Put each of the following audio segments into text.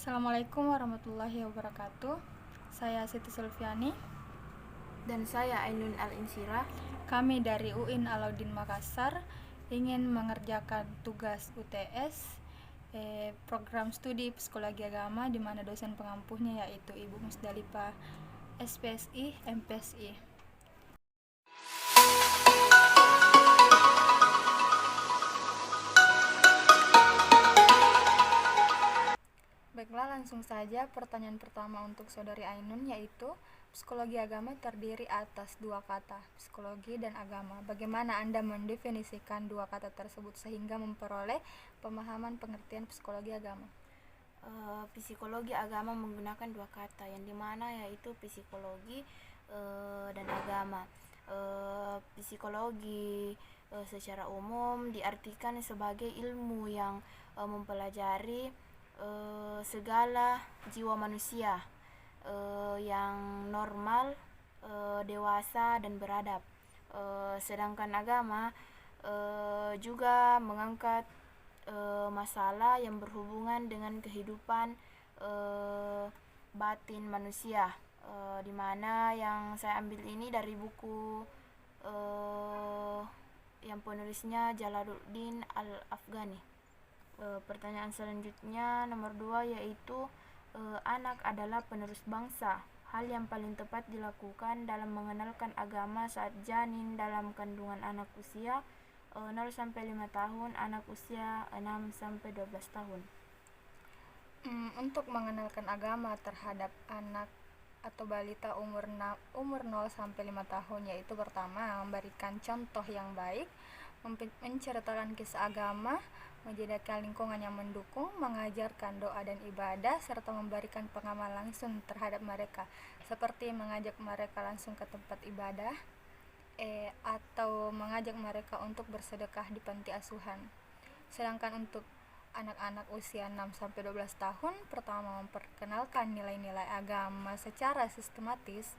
Assalamualaikum warahmatullahi wabarakatuh. Saya Siti Sulfiani. Dan saya Ainun Al-Insirah. Kami dari UIN Alauddin Makassar ingin mengerjakan tugas UTS program studi psikologi agama, di mana dosen pengampuhnya yaitu Ibu Musdalifah SPSI MPSI. Baiklah, langsung saja pertanyaan pertama untuk Saudari Ainun, yaitu psikologi agama terdiri atas dua kata, psikologi dan agama. Bagaimana Anda mendefinisikan dua kata tersebut sehingga memperoleh pemahaman pengertian psikologi agama? Psikologi agama menggunakan dua kata, yang dimana yaitu psikologi dan agama. Psikologi secara umum diartikan sebagai ilmu yang mempelajari segala jiwa manusia yang normal, dewasa dan beradab. Sedangkan agama juga mengangkat masalah yang berhubungan dengan kehidupan batin manusia, di mana yang saya ambil ini dari buku yang penulisnya Jalaluddin Al-Afghani. Pertanyaan selanjutnya nomor 2, yaitu anak adalah penerus bangsa. Hal yang paling tepat dilakukan dalam mengenalkan agama saat janin dalam kandungan anak usia 0-5 tahun, anak usia 6-12 tahun. Untuk mengenalkan agama terhadap anak atau balita umur 0-5 tahun, yaitu pertama, memberikan contoh yang baik, menceritakan kisah agama, menyediakan lingkungan yang mendukung, mengajarkan doa dan ibadah, serta memberikan pengamal langsung terhadap mereka, seperti mengajak mereka langsung ke tempat ibadah atau mengajak mereka untuk bersedekah di panti asuhan. Sedangkan untuk anak-anak usia 6-12 tahun, pertama memperkenalkan nilai-nilai agama secara sistematis.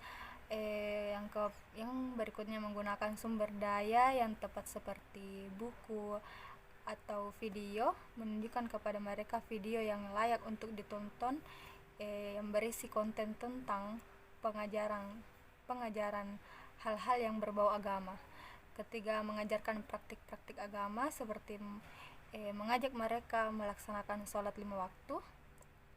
Yang berikutnya menggunakan sumber daya yang tepat seperti buku atau video, menunjukkan kepada mereka video yang layak untuk ditonton yang berisi konten tentang pengajaran hal-hal yang berbau agama. Ketiga, mengajarkan praktik-praktik agama seperti mengajak mereka melaksanakan sholat 5 waktu,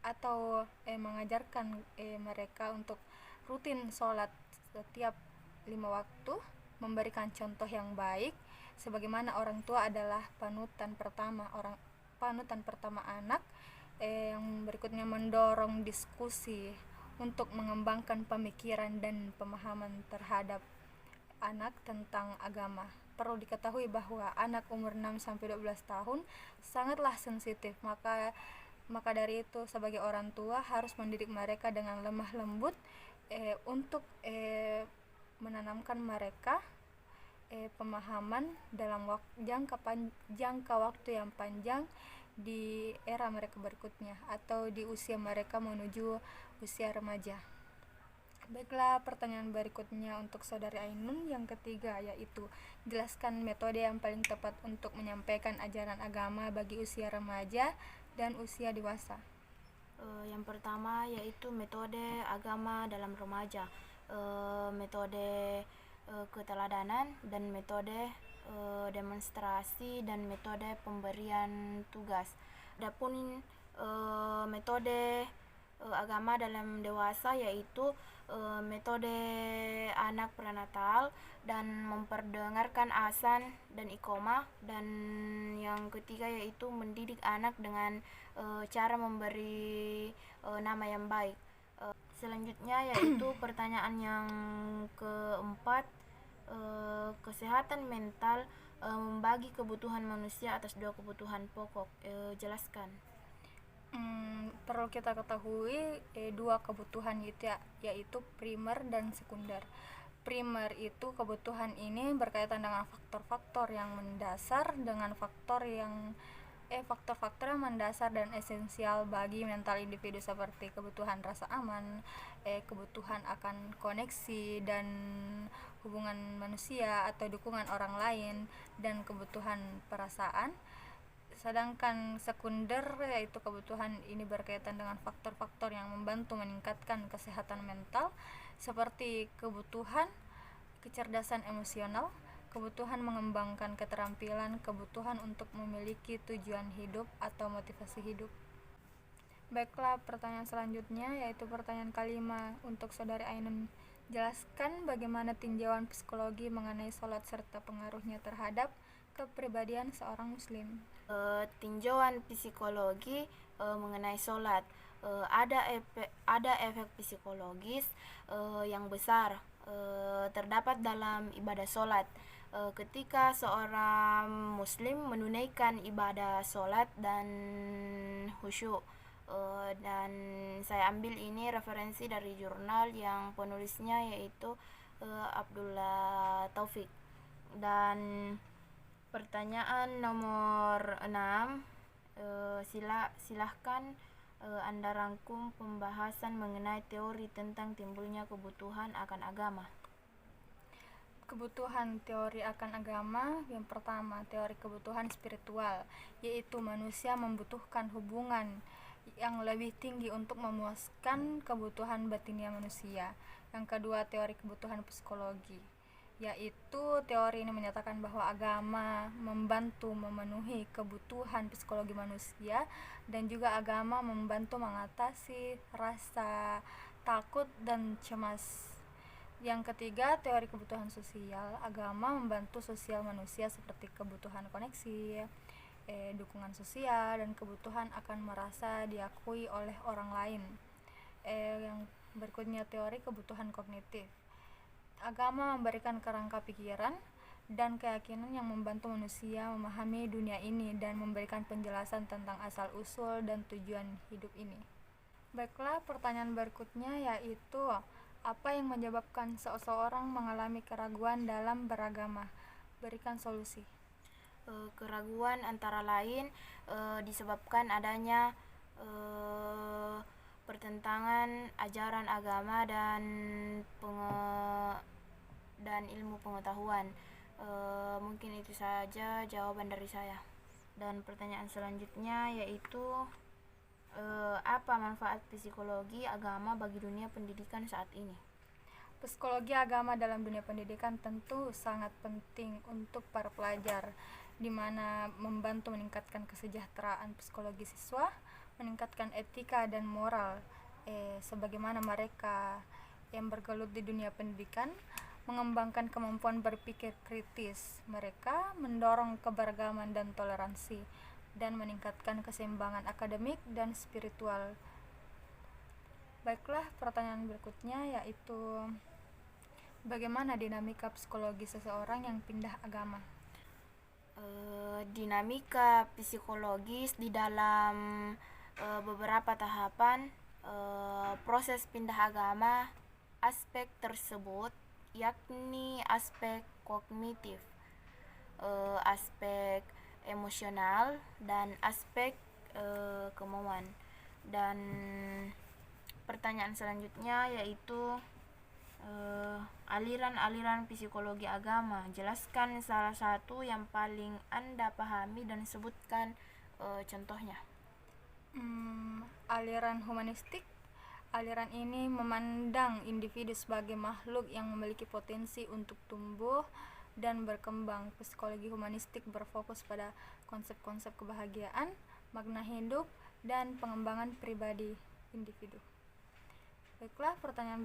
atau mengajarkan mereka untuk rutin sholat setiap 5 waktu, memberikan contoh yang baik, sebagaimana orang tua adalah panutan pertama anak. Yang berikutnya, mendorong diskusi untuk mengembangkan pemikiran dan pemahaman terhadap anak tentang agama. Perlu diketahui bahwa anak umur 6-12 tahun sangatlah sensitif, maka dari itu sebagai orang tua harus mendidik mereka dengan lemah lembut untuk menanamkan mereka pemahaman dalam jangka waktu yang panjang di era mereka berikutnya atau di usia mereka menuju usia remaja. Baiklah, pertanyaan berikutnya untuk Saudari Ainun, yang ketiga, yaitu jelaskan metode yang paling tepat untuk menyampaikan ajaran agama bagi usia remaja dan usia dewasa. Yang pertama yaitu metode agama dalam remaja, metode keteladanan dan metode demonstrasi dan metode pemberian tugas. Adapun metode agama dalam dewasa yaitu metode anak prenatal dan memperdengarkan azan dan iqomah, dan yang ketiga yaitu mendidik anak dengan cara memberi nama yang baik. Selanjutnya yaitu pertanyaan yang keempat, kesehatan mental membagi kebutuhan manusia atas dua kebutuhan pokok. Jelaskan. Perlu kita ketahui dua kebutuhan yaitu primer dan sekunder. Primer itu kebutuhan ini berkaitan dengan faktor-faktor yang mendasar faktor-faktor yang mendasar dan esensial bagi mental individu, seperti kebutuhan rasa aman, kebutuhan akan koneksi dan hubungan manusia atau dukungan orang lain, dan kebutuhan perasaan. Sedangkan sekunder yaitu kebutuhan ini berkaitan dengan faktor-faktor yang membantu meningkatkan kesehatan mental seperti kebutuhan kecerdasan emosional, kebutuhan mengembangkan keterampilan, kebutuhan untuk memiliki tujuan hidup atau motivasi hidup. Baiklah, pertanyaan selanjutnya yaitu pertanyaan kelima untuk Saudari Ainun. Jelaskan bagaimana tinjauan psikologi mengenai sholat serta pengaruhnya terhadap kepribadian seorang muslim. Tinjauan psikologi mengenai sholat, ada efek psikologis yang besar terdapat dalam ibadah sholat. Ketika seorang muslim menunaikan ibadah sholat dan khusyuk, dan saya ambil ini referensi dari jurnal yang penulisnya yaitu Abdullah Taufik. Dan pertanyaan nomor 6, silahkan Anda rangkum pembahasan mengenai teori tentang timbulnya kebutuhan akan agama. Kebutuhan teori akan agama. Yang pertama, teori kebutuhan spiritual, yaitu manusia membutuhkan hubungan yang lebih tinggi untuk memuaskan kebutuhan batinnya manusia. Yang kedua, teori kebutuhan psikologi, yaitu teori ini menyatakan bahwa agama membantu memenuhi kebutuhan psikologi manusia dan juga agama membantu mengatasi rasa takut dan cemas. Yang ketiga, teori kebutuhan sosial, agama membantu sosial manusia seperti kebutuhan koneksi, dukungan sosial, dan kebutuhan akan merasa diakui oleh orang lain. Yang berikutnya, teori kebutuhan kognitif, agama memberikan kerangka pikiran dan keyakinan yang membantu manusia memahami dunia ini dan memberikan penjelasan tentang asal-usul dan tujuan hidup ini. Baiklah, pertanyaan berikutnya yaitu apa yang menyebabkan seseorang mengalami keraguan dalam beragama? Berikan solusi. Keraguan antara lain disebabkan adanya pertentangan ajaran agama dan ilmu pengetahuan. Mungkin itu saja jawaban dari saya. Dan pertanyaan selanjutnya yaitu apa manfaat psikologi agama bagi dunia pendidikan saat ini? Psikologi agama dalam dunia pendidikan tentu sangat penting untuk para pelajar, di mana membantu meningkatkan kesejahteraan psikologi siswa, meningkatkan etika dan moral sebagaimana mereka yang bergelut di dunia pendidikan, mengembangkan kemampuan berpikir kritis mereka, mendorong keberagaman dan toleransi, dan meningkatkan keseimbangan akademik dan spiritual. Baiklah, pertanyaan berikutnya yaitu bagaimana dinamika psikologi seseorang yang pindah agama? Dinamika psikologis di dalam beberapa tahapan proses pindah agama, aspek tersebut yakni aspek kognitif, aspek emosional, dan aspek kemauan. Dan pertanyaan selanjutnya yaitu aliran-aliran psikologi agama. Jelaskan salah satu yang paling Anda pahami dan sebutkan contohnya. Aliran humanistik. Aliran ini memandang individu sebagai makhluk yang memiliki potensi untuk tumbuh dan berkembang. Psikologi humanistik berfokus pada konsep-konsep kebahagiaan, makna hidup, dan pengembangan pribadi individu. Baiklah, pertanyaan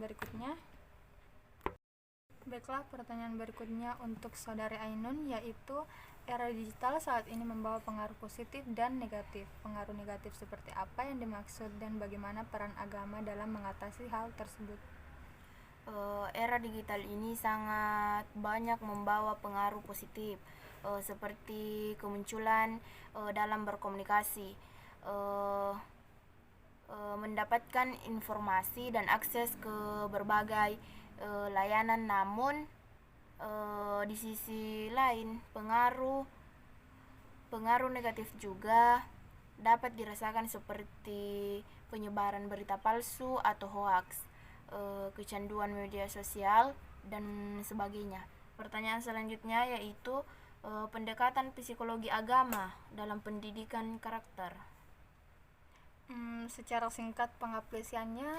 berikutnya untuk Saudari Ainun yaitu era digital saat ini membawa pengaruh positif dan negatif. Pengaruh negatif seperti apa yang dimaksud dan bagaimana peran agama dalam mengatasi hal tersebut? Era digital ini sangat banyak membawa pengaruh positif seperti kemunculan dalam berkomunikasi, mendapatkan informasi dan akses ke berbagai layanan. Namun di sisi lain pengaruh negatif juga dapat dirasakan seperti penyebaran berita palsu atau hoaks, kecanduan media sosial, dan sebagainya. Pertanyaan selanjutnya yaitu Pendekatan psikologi agama dalam pendidikan karakter. Secara singkat pengaplikasiannya,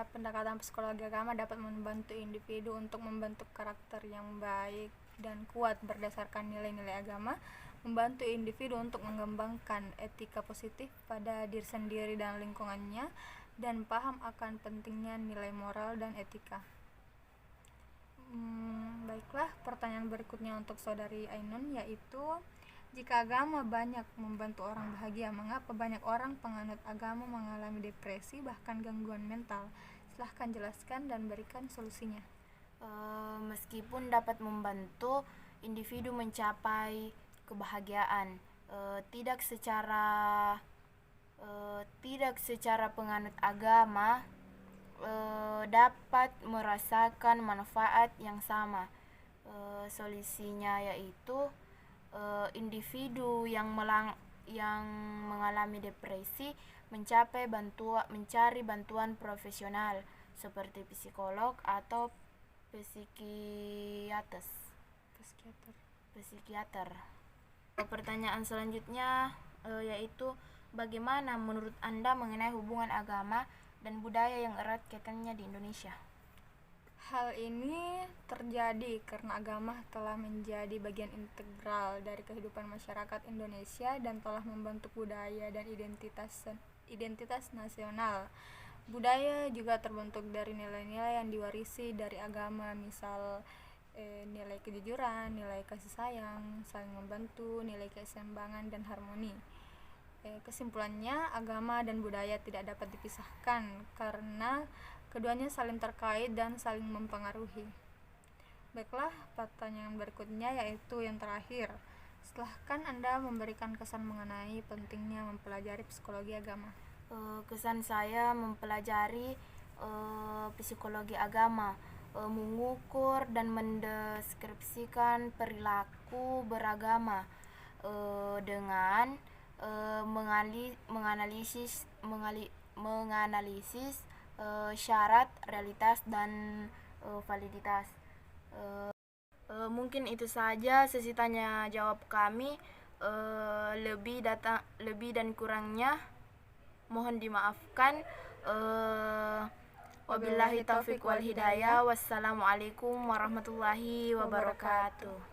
pendekatan psikologi agama dapat membantu individu untuk membentuk karakter yang baik dan kuat berdasarkan nilai-nilai agama, membantu individu untuk mengembangkan etika positif pada diri sendiri dan lingkungannya, dan paham akan pentingnya nilai moral dan etika. Baiklah, pertanyaan berikutnya untuk saudari Ainun, yaitu jika agama banyak membantu orang bahagia, mengapa banyak orang penganut agama mengalami depresi bahkan gangguan mental? Silahkan jelaskan dan berikan solusinya. Meskipun dapat membantu individu mencapai kebahagiaan, tidak secara penganut agama dapat merasakan manfaat yang sama. Solusinya yaitu individu yang mengalami depresi mencari bantuan profesional seperti psikolog atau psikiater. Pertanyaan selanjutnya yaitu bagaimana menurut Anda mengenai hubungan agama dan budaya yang erat kaitannya di Indonesia? Hal ini terjadi karena agama telah menjadi bagian integral dari kehidupan masyarakat Indonesia dan telah membentuk budaya dan identitas nasional. Budaya juga terbentuk dari nilai-nilai yang diwarisi dari agama, misal nilai kejujuran, nilai kasih sayang, saling membantu, nilai keseimbangan dan harmoni. Kesimpulannya, agama dan budaya tidak dapat dipisahkan karena keduanya saling terkait dan saling mempengaruhi. Baiklah, pertanyaan berikutnya yaitu yang terakhir. Silahkan Anda memberikan kesan mengenai pentingnya mempelajari psikologi agama. Kesan saya mempelajari psikologi agama, mengukur dan mendeskripsikan perilaku beragama dengan menganalisis syarat, realitas, dan validitas. Mungkin itu saja sesi tanya jawab kami. Lebih dan kurangnya mohon dimaafkan. Wabillahi taufiq wal hidayah. Wassalamualaikum warahmatullahi wabarakatuh.